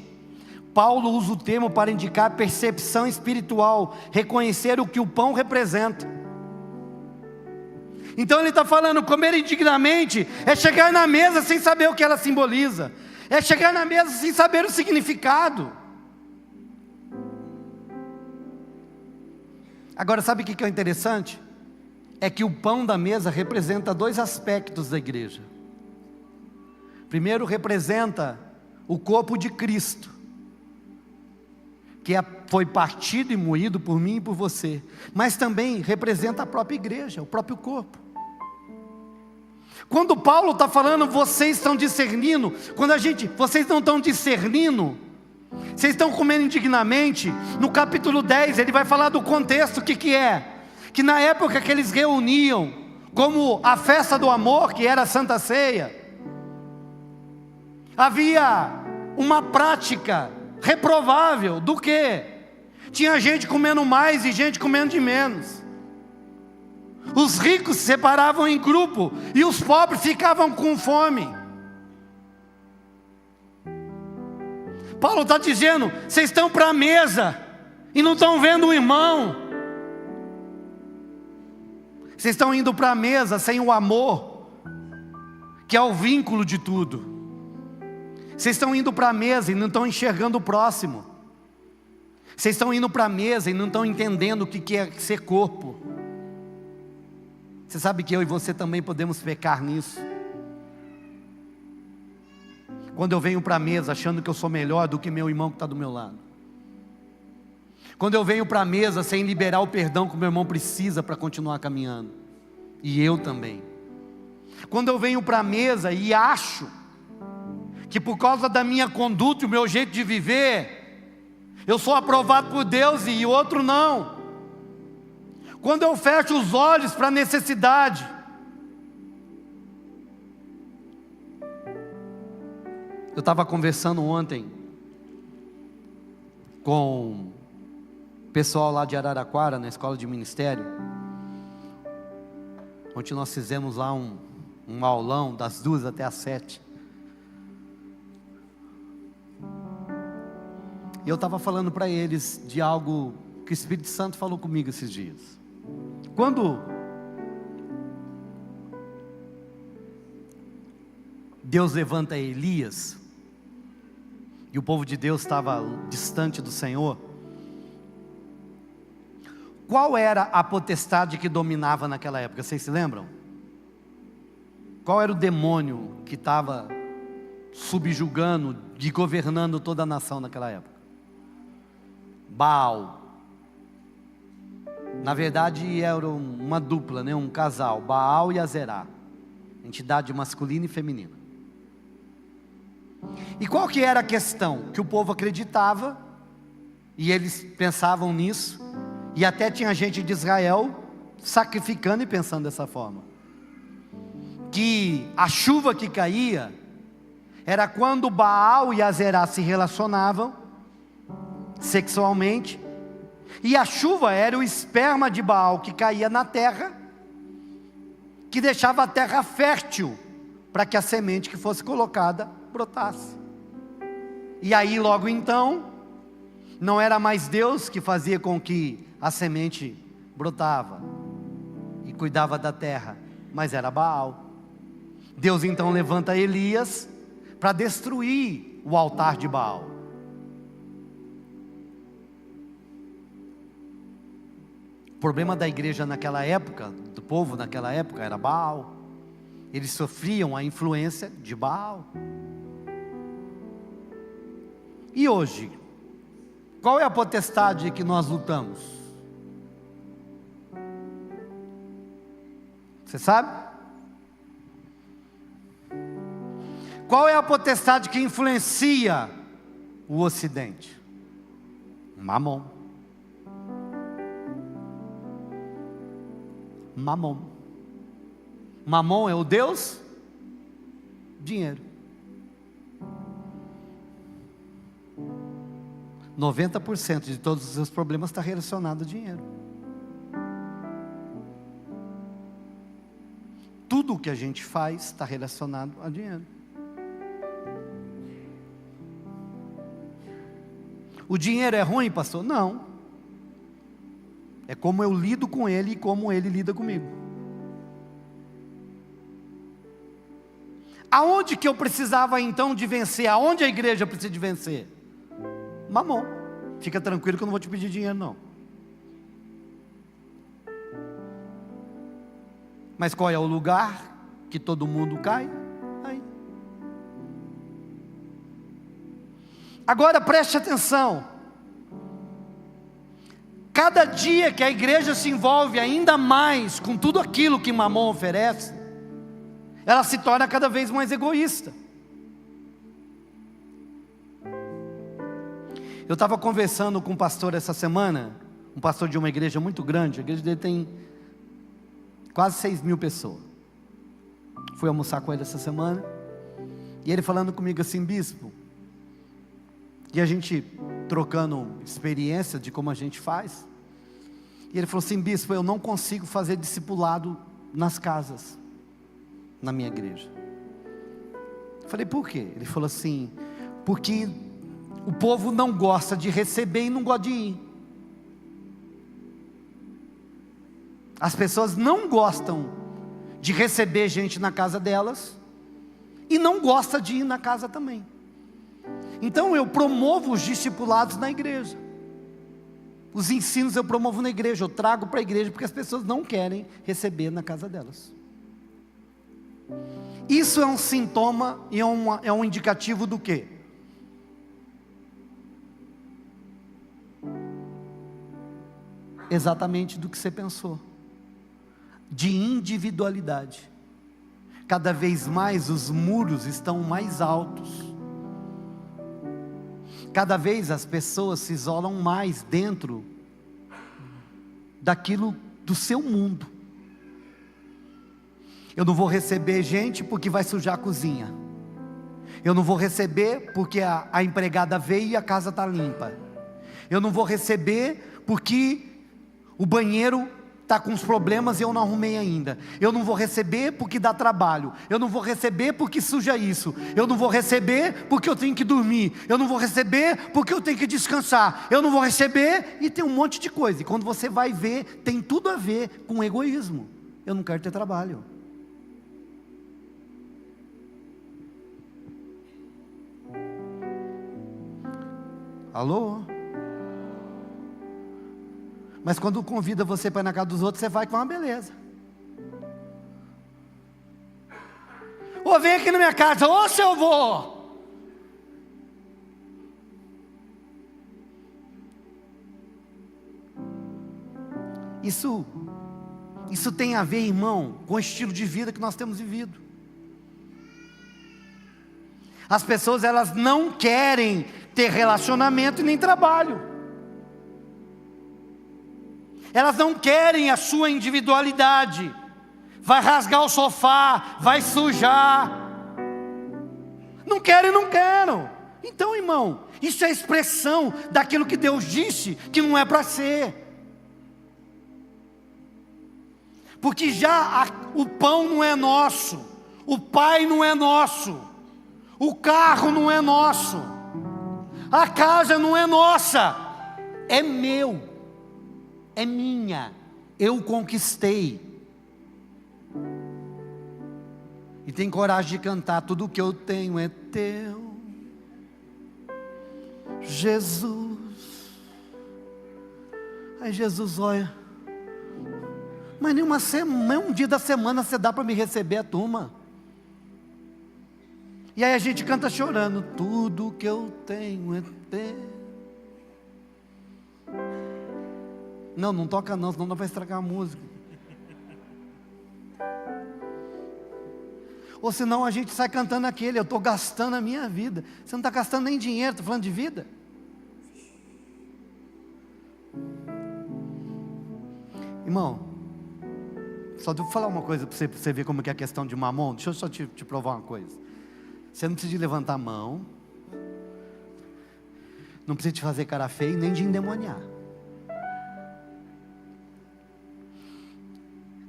Paulo usa o termo para indicar percepção espiritual, reconhecer o que o pão representa. Então ele está falando, comer indignamente é chegar na mesa sem saber o que ela simboliza, é chegar na mesa sem saber o significado. Agora sabe o que é interessante? É que o pão da mesa representa dois aspectos da igreja. Primeiro, representa o corpo de Cristo, que foi partido e moído por mim e por você, mas também representa a própria igreja, o próprio corpo. Quando Paulo está falando, vocês estão discernindo, vocês não estão discernindo, vocês estão comendo indignamente, no capítulo 10 ele vai falar do contexto, o que é? Que na época que eles reuniam, como a festa do amor, que era a Santa Ceia, havia uma prática reprovável do que? Tinha gente comendo mais e gente comendo de menos. Os ricos se separavam em grupo e os pobres ficavam com fome. Paulo está dizendo, vocês estão para a mesa e não estão vendo o irmão. Vocês estão indo para a mesa sem o amor, que é o vínculo de tudo. Vocês estão indo para a mesa e não estão enxergando o próximo. Vocês estão indo para a mesa e não estão entendendo o que é ser corpo. Você sabe que eu e você também podemos pecar nisso. Quando eu venho para a mesa achando que eu sou melhor do que meu irmão que está do meu lado. Quando eu venho para a mesa sem liberar o perdão que o meu irmão precisa para continuar caminhando. E eu também. Quando eu venho para a mesa e acho que por causa da minha conduta e o meu jeito de viver, eu sou aprovado por Deus e o outro não. Quando eu fecho os olhos para a necessidade. Eu estava conversando ontem com o pessoal lá de Araraquara, na escola de ministério. Ontem nós fizemos lá um aulão das 2 até as 7. E eu estava falando para eles de algo que o Espírito Santo falou comigo esses dias. Quando Deus levanta Elias, e o povo de Deus estava distante do Senhor, qual era a potestade que dominava naquela época? Vocês se lembram? Qual era o demônio que estava subjugando e governando toda a nação naquela época? Baal. Na verdade era uma dupla, um casal, Baal e Azerá, entidade masculina e feminina. E qual que era a questão? Que o povo acreditava, e eles pensavam nisso, e até tinha gente de Israel sacrificando e pensando dessa forma, que a chuva que caía era quando Baal e Azerá se relacionavam sexualmente, e a chuva era o esperma de Baal que caía na terra, que deixava a terra fértil para que a semente que fosse colocada brotasse. E aí logo então não era mais Deus que fazia com que a semente brotava e cuidava da terra, mas era Baal. Deus então levanta Elias para destruir o altar de Baal. O problema da igreja naquela época, do povo naquela época, era Baal. Eles sofriam a influência de Baal. E hoje, qual é a potestade que nós lutamos? Você sabe? Qual é a potestade que influencia o Ocidente? Mamon. Mamon. Mamon é o Deus? Dinheiro. 90% de todos os seus problemas está relacionado a dinheiro. Tudo o que a gente faz está relacionado a dinheiro. O dinheiro é ruim, pastor? Não. É como eu lido com ele e como ele lida comigo. Aonde que eu precisava então de vencer? Aonde a igreja precisa de vencer? Mamon. Fica tranquilo que eu não vou te pedir dinheiro não. Mas qual é o lugar que todo mundo cai? Aí. Agora preste atenção. Cada dia que a igreja se envolve ainda mais com tudo aquilo que Mamon oferece, ela se torna cada vez mais egoísta. Eu estava conversando com um pastor essa semana, um pastor de uma igreja muito grande, a igreja dele tem quase 6.000 pessoas. Fui almoçar com ele essa semana, e ele falando comigo assim: bispo, e a gente trocando experiência de como a gente faz, e ele falou assim: bispo, eu não consigo fazer discipulado nas casas, na minha igreja. Eu falei: por quê? Ele falou assim: porque o povo não gosta de receber e não gosta de ir. As pessoas não gostam de receber gente na casa delas, e não gostam de ir na casa também. Então eu promovo os discipulados na igreja. Os ensinos eu promovo na igreja, eu trago para a igreja, porque as pessoas não querem receber na casa delas. Isso é um sintoma e é um indicativo do quê? Exatamente do que você pensou. De individualidade. Cada vez mais os muros estão mais altos. Cada vez as pessoas se isolam mais dentro daquilo do seu mundo. Eu não vou receber gente porque vai sujar a cozinha. Eu não vou receber porque a empregada veio e a casa está limpa. Eu não vou receber porque o banheiro está com os problemas e eu não arrumei ainda. Eu não vou receber porque dá trabalho. Eu não vou receber porque suja isso. Eu não vou receber porque eu tenho que dormir. Eu não vou receber porque eu tenho que descansar. Eu não vou receber, e tem um monte de coisa. E quando você vai ver, tem tudo a ver com egoísmo. Eu não quero ter trabalho. Alô? Mas quando convida você para ir na casa dos outros, você vai com uma beleza. Ô, vem aqui na minha casa, ô, se eu vou. Isso tem a ver, irmão, com o estilo de vida que nós temos vivido. As pessoas, elas não querem ter relacionamento e nem trabalho. Elas não querem a sua individualidade. Vai rasgar o sofá, vai sujar. Não querem, não quero. Então, irmão, isso é expressão daquilo que Deus disse que não é para ser. Porque já o pão não é nosso, o pai não é nosso, o carro não é nosso, a casa não é nossa, é meu. É minha, eu conquistei. E tem coragem de cantar: tudo que eu tenho é teu, Jesus. Aí Jesus olha, mas nem um dia da semana você dá para me receber a turma. E aí a gente canta chorando: tudo que eu tenho é teu. Não toca não, senão não vai estragar a música. Ou senão a gente sai cantando aquele: eu estou gastando a minha vida. Você não está gastando nem dinheiro, está falando de vida. Irmão, só devo falar uma coisa para você ver como que é a questão de mamon. Deixa eu só te provar uma coisa. Você não precisa de levantar a mão, não precisa de fazer cara feia, nem de endemoniar.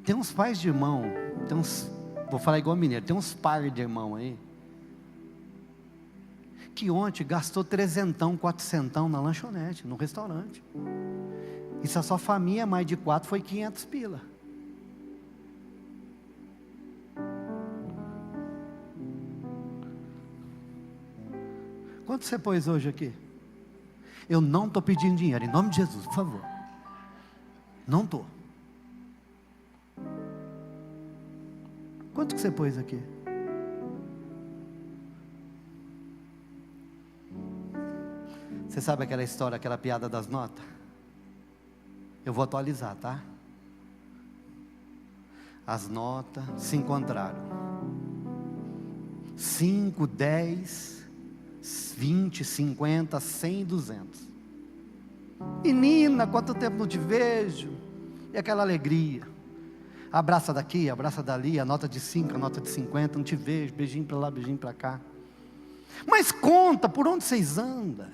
Tem uns pais de irmão, vou falar igual mineiro, tem uns pais de irmão aí, que ontem gastou 300, 400 na lanchonete, no restaurante. E se a sua família é mais de 4, foi 500 pila. Quanto você pôs hoje aqui? Eu não estou pedindo dinheiro, em nome de Jesus, por favor. Não estou. Quanto que você pôs aqui? Você sabe aquela história, aquela piada das notas? Eu vou atualizar, tá? As notas se encontraram. 5, 10, 20, 50, 100, 200. Menina, quanto tempo não te vejo? E aquela alegria. Abraça daqui, abraça dali, a nota de 5, a nota de 50, não te vejo, beijinho para lá, beijinho para cá. Mas conta, por onde vocês andam?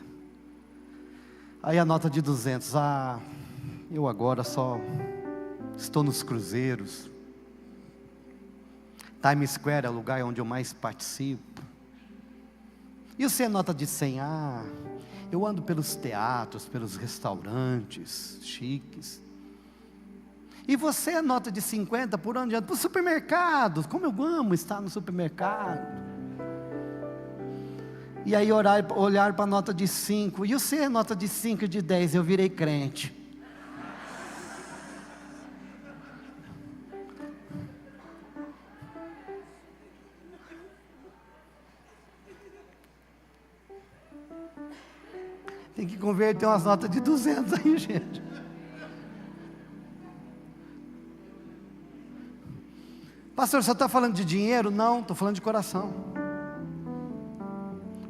Aí a nota de 200, eu agora só estou nos cruzeiros. Times Square é o lugar onde eu mais participo. E você, nota de 100, eu ando pelos teatros, pelos restaurantes chiques. E você é nota de 50, por onde anda? Para o supermercado. Como eu amo estar no supermercado. E aí olhar para a nota de 5. E você é nota de 5 e de 10. Eu virei crente. Tem que converter umas notas de 200 aí, gente. Pastor, você está falando de dinheiro? Não, estou falando de coração.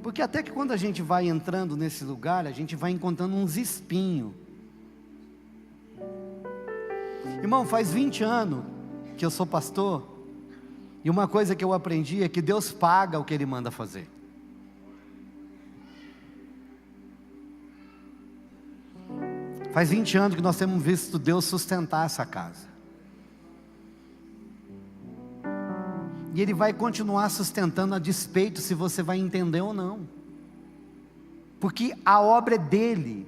Porque até que quando a gente vai entrando nesse lugar, a gente vai encontrando uns espinhos. Irmão, faz 20 anos que eu sou pastor, e uma coisa que eu aprendi é que Deus paga o que Ele manda fazer. Faz 20 anos que nós temos visto Deus sustentar essa casa. E Ele vai continuar sustentando a despeito se você vai entender ou não. Porque a obra é dEle,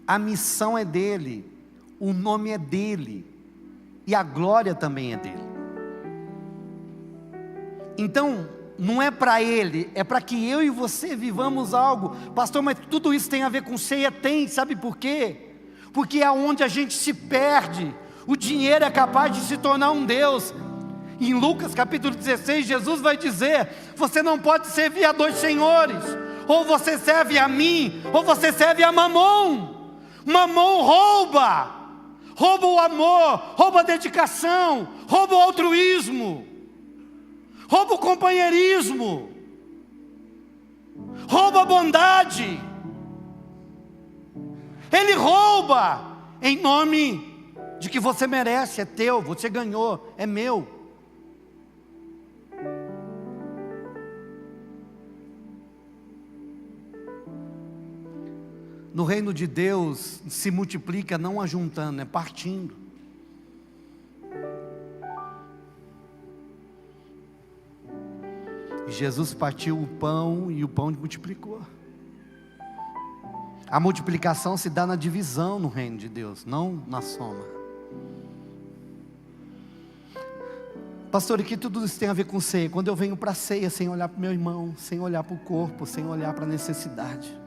a missão é dEle, o nome é dEle, e a glória também é dEle. Então, não é para Ele, é para que eu e você vivamos algo. Pastor, mas tudo isso tem a ver com ceia? Tem, sabe por quê? Porque é onde a gente se perde. O dinheiro é capaz de se tornar um Deus. Em Lucas capítulo 16, Jesus vai dizer: você não pode servir a dois senhores, ou você serve a mim, ou você serve a Mamon. Mamon rouba o amor, rouba a dedicação, rouba o altruísmo, rouba o companheirismo, rouba a bondade. Ele rouba em nome de que você merece, é teu, você ganhou, é meu. No reino de Deus se multiplica não ajuntando, é partindo. Jesus partiu o pão e o pão multiplicou. A multiplicação se dá na divisão no reino de Deus, não na soma. Pastor, e que tudo isso tem a ver com ceia? Quando eu venho para a ceia sem olhar para o meu irmão, sem olhar para o corpo, sem olhar para a necessidade,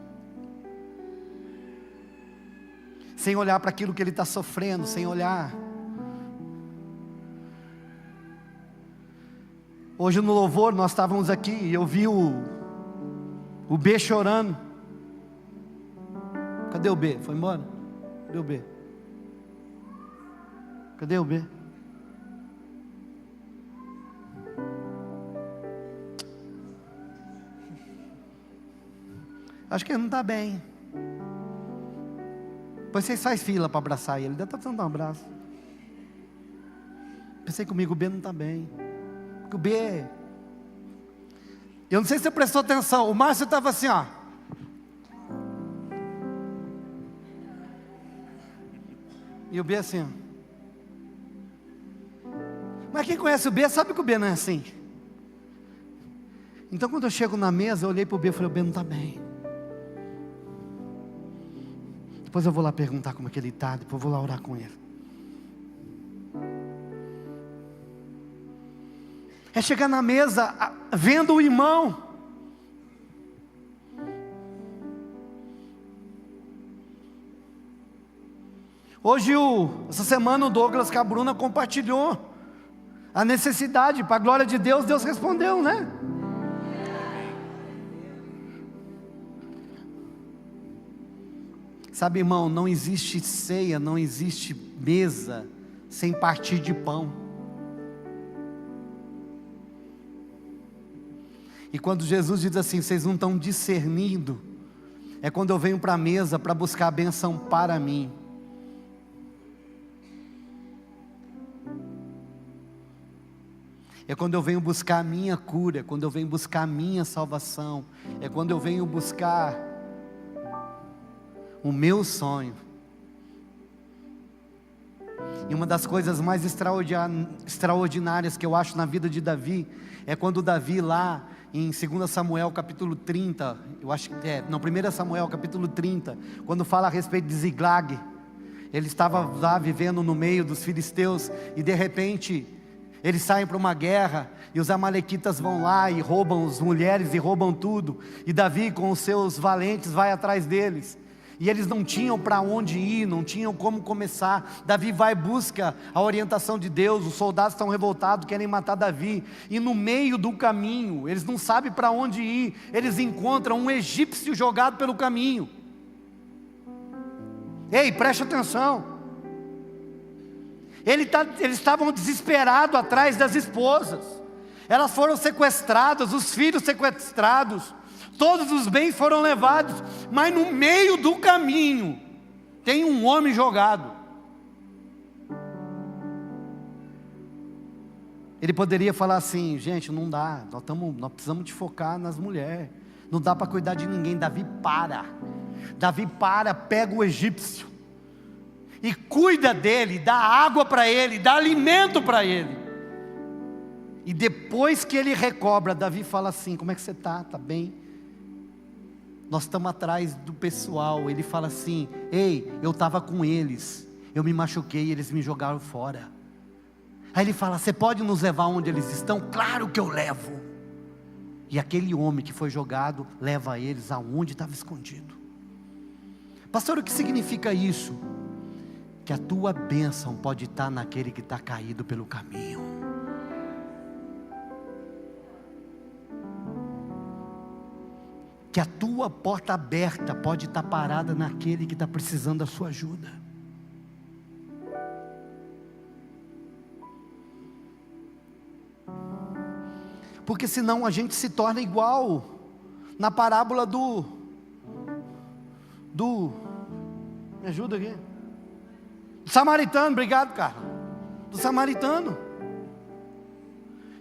sem olhar para aquilo que ele está sofrendo, sem olhar. Hoje no louvor nós estávamos aqui e eu vi o B chorando. Cadê o B? Foi embora? Cadê o B? Cadê o B? Acho que ele não está bem. Depois vocês fazem fila para abraçar ele. Ele deve estar dando um abraço. Pensei comigo, o B não está bem. Porque o B... Eu não sei se você prestou atenção. O Márcio estava assim, ó. E o B assim, ó. Mas quem conhece o B sabe que o B não é assim. Então quando eu chego na mesa, eu olhei para o B e falei: o B não está bem. Depois eu vou lá perguntar como é que ele está. Depois eu vou lá orar com ele. É chegar na mesa vendo o irmão. Hoje, essa semana, o Douglas Cabruna compartilhou a necessidade. Para a glória de Deus, Deus respondeu, né? Sabe, irmão, não existe ceia, não existe mesa sem partir de pão. E quando Jesus diz assim: vocês não estão discernindo, é quando eu venho para a mesa para buscar a benção para mim. É quando eu venho buscar a minha cura, é quando eu venho buscar a minha salvação, é quando eu venho buscar o meu sonho. E uma das coisas mais extraordinárias que eu acho na vida de Davi, é quando Davi lá em 2 Samuel capítulo 30, eu acho que 1 Samuel capítulo 30, quando fala a respeito de Ziglag, Ele estava lá vivendo no meio dos filisteus, e de repente, eles saem para uma guerra, e os amalequitas vão lá e roubam as mulheres e roubam tudo, e Davi com os seus valentes vai atrás deles, e eles não tinham para onde ir, não tinham como começar. Davi vai e busca a orientação de Deus, os soldados estão revoltados, querem matar Davi, e no meio do caminho, eles não sabem para onde ir, eles encontram um egípcio jogado pelo caminho. Ei, preste atenção, eles estavam desesperados atrás das esposas, elas foram sequestradas, os filhos sequestrados, todos os bens foram levados, mas no meio do caminho, tem um homem jogado. Ele poderia falar assim: gente, não dá, nós precisamos de focar nas mulheres, não dá para cuidar de ninguém. Davi para, pega o egípcio, e cuida dele, dá água para ele, dá alimento para ele, e depois que ele recobra, Davi fala assim: como é que você está? Está bem? Nós estamos atrás do pessoal. Ele fala assim: ei, eu estava com eles, eu me machuquei, eles me jogaram fora. Aí ele fala: você pode nos levar onde eles estão? Claro que eu levo. E aquele homem que foi jogado, leva eles aonde estava escondido. Pastor, o que significa isso? Que a tua bênção pode estar naquele que está caído pelo caminho. Que a tua porta aberta pode estar parada naquele que está precisando da sua ajuda. Porque senão a gente se torna igual na parábola do me ajuda aqui, do samaritano. Obrigado, cara. Do samaritano.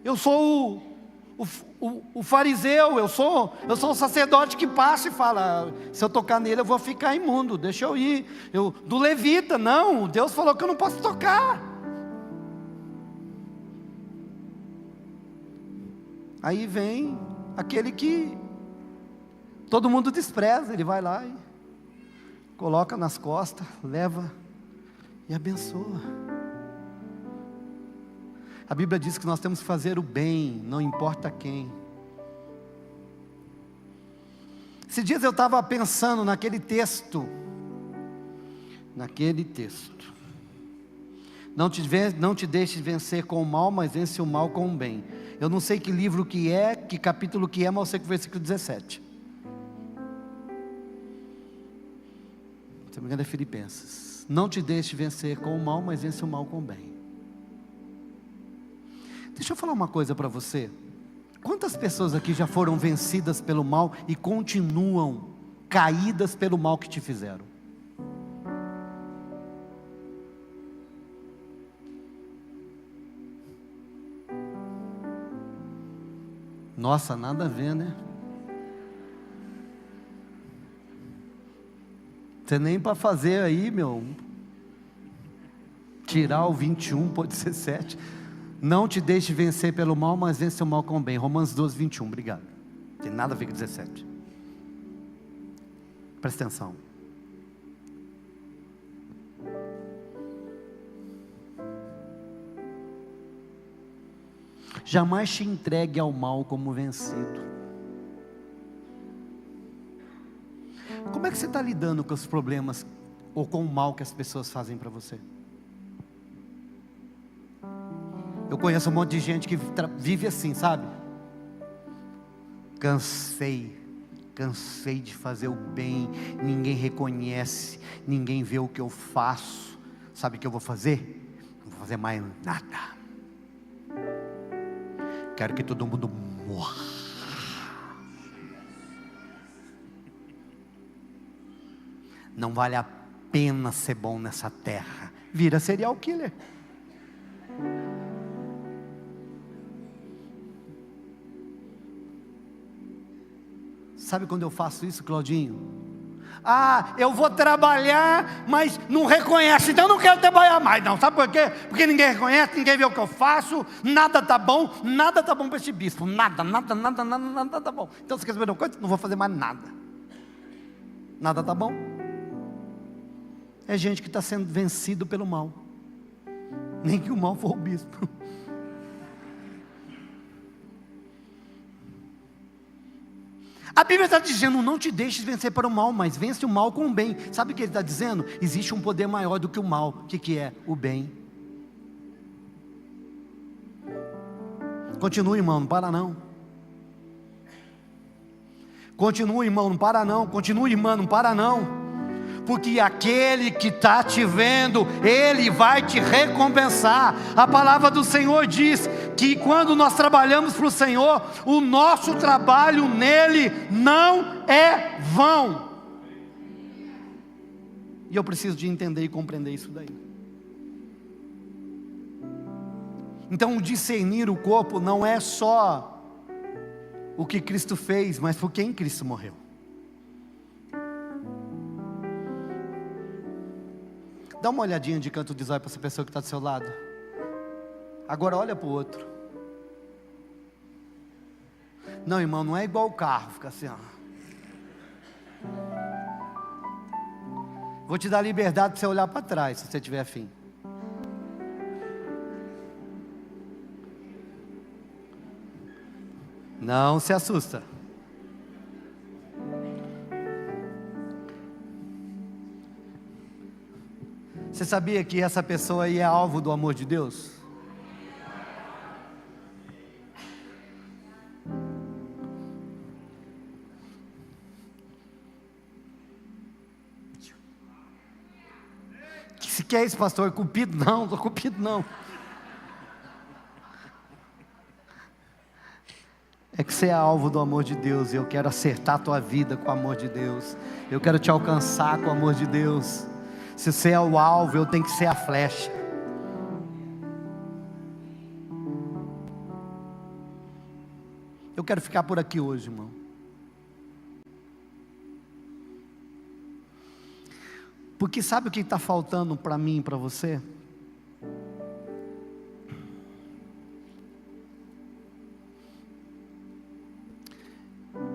Eu sou o fariseu, eu sou o sacerdote que passa e fala: se eu tocar nele eu vou ficar imundo, deixa eu ir. Do levita, não, Deus falou que eu não posso tocar. Aí vem aquele que todo mundo despreza, ele vai lá e coloca nas costas, leva e abençoa. A Bíblia diz que nós temos que fazer o bem, não importa quem. Esses dias eu estava pensando naquele texto. Não te deixes vencer com o mal, mas vence o mal com o bem. Eu não sei que livro que é, que capítulo que é, mas eu sei que o versículo 17. Se não me engano é Filipenses. Não te deixes vencer com o mal, mas vence o mal com o bem. Deixa eu falar uma coisa para você. Quantas pessoas aqui já foram vencidas pelo mal e continuam caídas pelo mal que te fizeram? Nossa, nada a ver, né? Você nem para fazer aí, tirar o 21 por 17. Não te deixe vencer pelo mal, mas vence o mal com o bem. Romanos 12, 21, obrigado. Não tem nada a ver com 17. Presta atenção. Jamais te entregue ao mal como vencido. Como é que você está lidando com os problemas ou com o mal que as pessoas fazem para você? Eu conheço um monte de gente que vive assim, sabe? Cansei de fazer o bem, ninguém reconhece, ninguém vê o que eu faço. Sabe o que eu vou fazer? Não vou fazer mais nada. Quero que todo mundo morra. Não vale a pena ser bom nessa terra. Vira serial killer. Sabe quando eu faço isso, Claudinho? Eu vou trabalhar, mas não reconhece, então eu não quero trabalhar mais não. Sabe por quê? Porque ninguém reconhece, ninguém vê o que eu faço, nada está bom para esse bispo, nada está bom. Então você quer saber de uma coisa? Não vou fazer mais nada. Nada está bom. É gente que está sendo vencido pelo mal. Nem que o mal for o bispo. A Bíblia está dizendo, não te deixes vencer para o mal, mas vence o mal com o bem. Sabe o que ele está dizendo? Existe um poder maior do que o mal. O que é? O bem. Continua, irmão, não para não. Continua, irmão, não para não. Continua, irmão, não para não. Porque aquele que está te vendo, Ele vai te recompensar. A palavra do Senhor diz que quando nós trabalhamos para o Senhor, o nosso trabalho nele não é vão. E eu preciso de entender e compreender isso daí. Então, discernir o corpo não é só o que Cristo fez, mas por quem Cristo morreu. Dá uma olhadinha de canto de zóio para essa pessoa que está do seu lado. Agora olha para o outro. Não, irmão, não é igual o carro, fica assim, ó. Vou te dar liberdade para você olhar para trás, se você tiver afim. Não se assusta. Você sabia que essa pessoa aí é alvo do amor de Deus? Se quer esse pastor cupido? Não, estou cupido não. É que você é alvo do amor de Deus. E eu quero acertar a tua vida com o amor de Deus. Eu quero te alcançar com o amor de Deus. Se você é o alvo, eu tenho que ser a flecha. Eu quero ficar por aqui hoje, irmão. Porque sabe o que está faltando para mim e para você?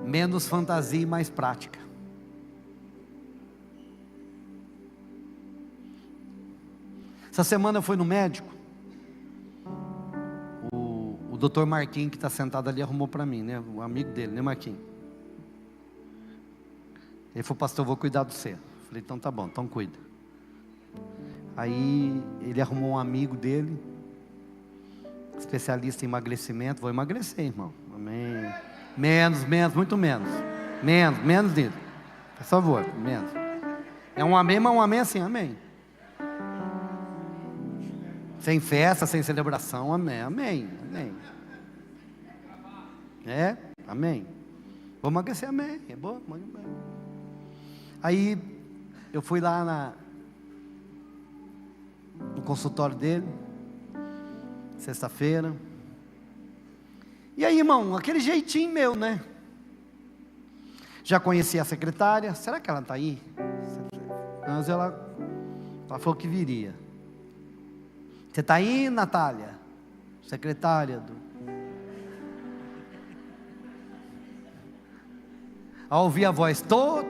Menos fantasia e mais prática. Essa semana eu fui no médico. O doutor Marquinhos, que está sentado ali, arrumou para mim, né? O amigo dele, né, Marquinhos? Ele falou, pastor, eu vou cuidar do você. Falei, então tá bom, então cuida. Aí ele arrumou um amigo dele, especialista em emagrecimento. Vou emagrecer, irmão. Amém. Menos, muito menos. Menos dele. Por favor, menos. É um amém, mas um amém assim, amém. Sem festa, sem celebração, amém, amém. Amém. Vou emagrecer, amém. É bom, amém. Aí eu fui lá no consultório dele, sexta-feira. E aí, irmão, aquele jeitinho meu, né? Já conheci a secretária. Será que ela está aí? Mas ela falou que viria. Você está aí, Natália? Secretária do... Ao ouvir a voz, tô.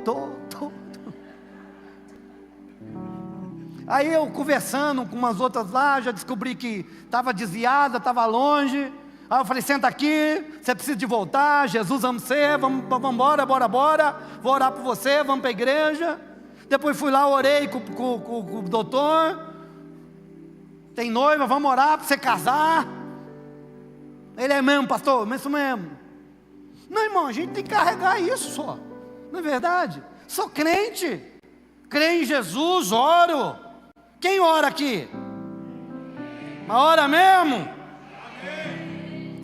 Aí eu conversando com umas outras lá, já descobri que estava desviada, estava longe. Aí eu falei, senta aqui, você precisa de voltar, Jesus ama você, vamos embora, bora. Vou orar por você, vamos para a igreja. Depois fui lá, orei com o doutor. Tem noiva, vamos orar para você casar. Ele é mesmo, pastor, isso mesmo. Não, irmão, a gente tem que carregar isso só. Não é verdade? Sou crente, creio em Jesus, oro. Quem ora aqui? Mas ora mesmo?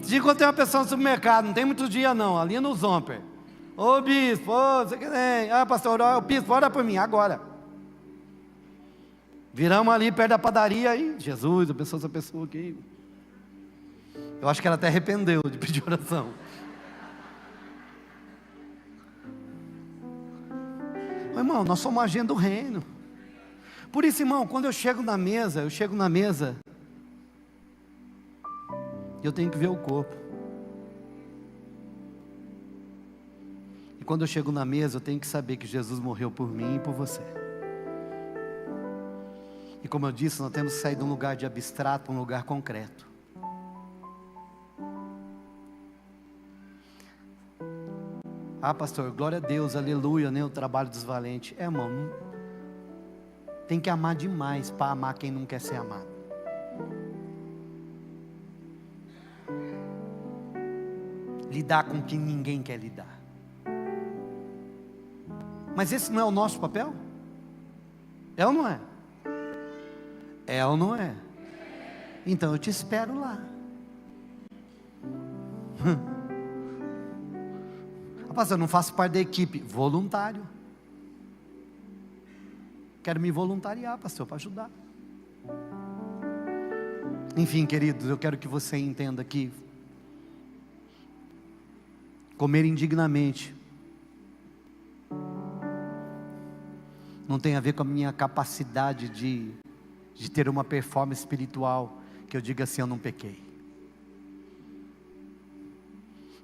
Se encontrei uma pessoa no supermercado, não tem muitos dias não, ali no Zomper. Ô bispo, você que tem? Ah, pastor, o bispo, ora por mim, agora. Viramos ali perto da padaria aí, Jesus, abençoa essa pessoa aqui. Eu acho que ela até arrependeu de pedir oração. Mas, irmão, nós somos agente do reino. Por isso, irmão, quando eu chego na mesa, eu tenho que ver o corpo. E quando eu chego na mesa, eu tenho que saber que Jesus morreu por mim e por você. como eu disse, nós temos que sair de um lugar de abstrato para um lugar concreto. Ah, pastor, glória a Deus, aleluia, né? O trabalho dos valentes. Irmão, tem que amar demais para amar quem não quer ser amado. Lidar com quem ninguém quer lidar. Mas esse não é o nosso papel? É ou não é? É ou não é? Então eu te espero lá. Rapaz, eu não faço parte da equipe. Voluntário. Quero me voluntariar, pastor, para ajudar. Enfim, queridos, eu quero que você entenda que comer indignamente não tem a ver com a minha capacidade de ter uma performance espiritual, que eu diga assim, eu não pequei.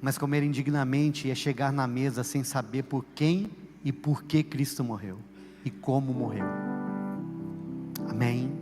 Mas comer indignamente é chegar na mesa sem saber por quem e por que Cristo morreu, e como morreu. Amém?